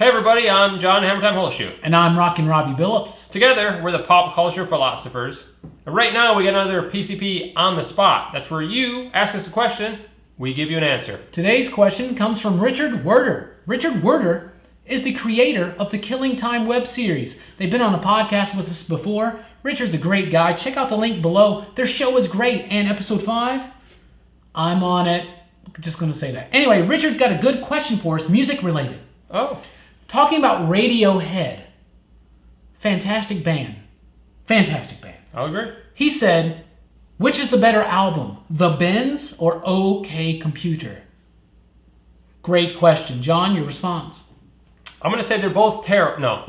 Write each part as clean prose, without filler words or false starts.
Hey everybody, I'm John Hammertime Holshoe. And I'm Rockin' Robbie Billups. Together, we're the Pop Culture Philosophers. And right now, we got another PCP on the spot. That's where you ask us a question, we give you an answer. Today's question comes from Richard Werder. Richard Werder is the creator of the Killing Time web series. They've been on the podcast with us before. Richard's a great guy. Check out the link below. Their show is great. And episode 5, I'm on it. Just going to say that. Anyway, Richard's got a good question for us, music related. Oh. Talking about Radiohead. Fantastic band. Fantastic band. I'll agree. He said, which is the better album, The Bends or OK Computer? Great question. John, your response? I'm going to say they're both terrible. No.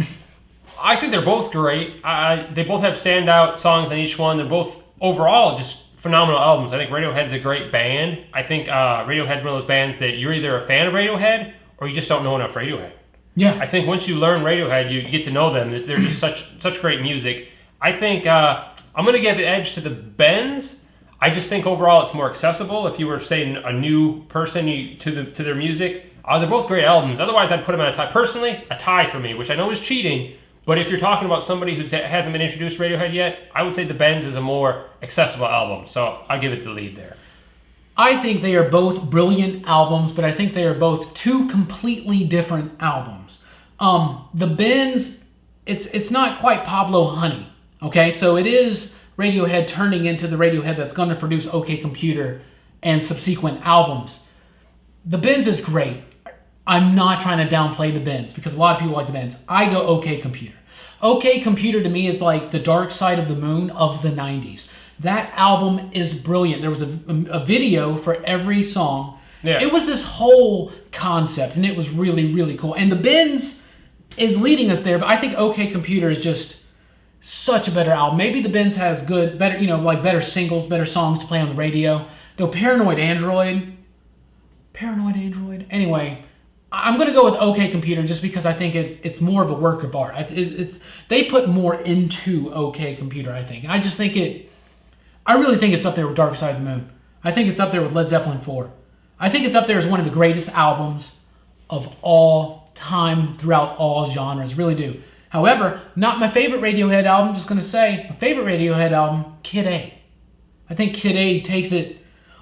I think they're both great. They both have standout songs on each one. They're both overall just phenomenal albums. I think Radiohead's a great band. I think Radiohead's one of those bands that you're either a fan of Radiohead or you just don't know enough Radiohead. Yeah. I think once you learn Radiohead, you get to know them. They're just such great music. I think I'm going to give the edge to the Bends. I just think overall it's more accessible. If you were, say, a new person to their music, they're both great albums. Otherwise, I'd put them in a tie. Personally, a tie for me, which I know is cheating. But if you're talking about somebody who hasn't been introduced to Radiohead yet, I would say the Bends is a more accessible album. So I'll give it the lead there. I think they are both brilliant albums, but I think they are both two completely different albums. The Bends, it's not quite Pablo Honey, okay? So it is Radiohead turning into the Radiohead that's going to produce OK Computer and subsequent albums. The Bends is great. I'm not trying to downplay the Bends because a lot of people like the Bends. I go OK Computer. OK Computer to me is like the Dark Side of the Moon of the 90s. That album is brilliant. There was a video for every song. Yeah. It was this whole concept, and it was really, really cool. And the Bends is leading us there, but I think OK Computer is just such a better album. Maybe the Bends has better singles, better songs to play on the radio. Though Paranoid Android. Anyway, I'm going to go with OK Computer just because I think it's more of a work of art. They put more into OK Computer, I think. I really think it's up there with Dark Side of the Moon. I think it's up there with Led Zeppelin 4. I think it's up there as one of the greatest albums of all time throughout all genres. Really do. However, not my favorite Radiohead album. I'm just going to say, my favorite Radiohead album, Kid A. I think Kid A takes it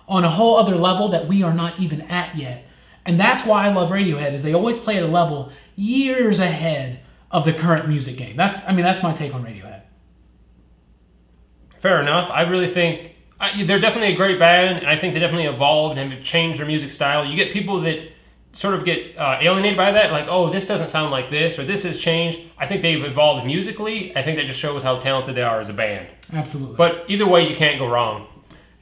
on a whole other level that we are not even at yet. And that's why I love Radiohead, is they always play at a level years ahead of the current music game. That's my take on Radiohead. Fair enough. I really think they're definitely a great band, and I think they definitely evolved and have changed their music style. You get people that sort of get alienated by that, like, oh, this doesn't sound like this, or this has changed. I think they've evolved musically. I think that just shows how talented they are as a band. Absolutely. But either way, you can't go wrong.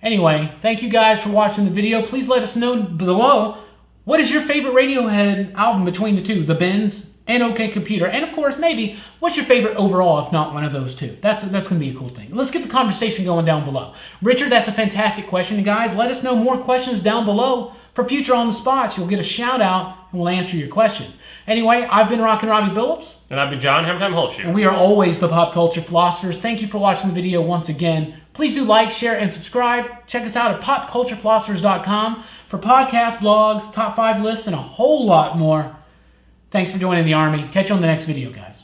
Anyway, thank you guys for watching the video. Please let us know below, what is your favorite Radiohead album between the two, The Bends and OK Computer? And of course, maybe, what's your favorite overall, if not one of those two? That's going to be a cool thing. Let's get the conversation going down below. Richard, that's a fantastic question. And guys, let us know more questions down below for future On The Spots. You'll get a shout out and we'll answer your question. Anyway, I've been Rockin' Robbie Billups. And I've been John Hammertime Holshoe. And we are always the Pop Culture Philosophers. Thank you for watching the video once again. Please do like, share, and subscribe. Check us out at popculturephilosophers.com for podcasts, blogs, top 5 lists, and a whole lot more. Thanks for joining the Army. Catch you on the next video, guys.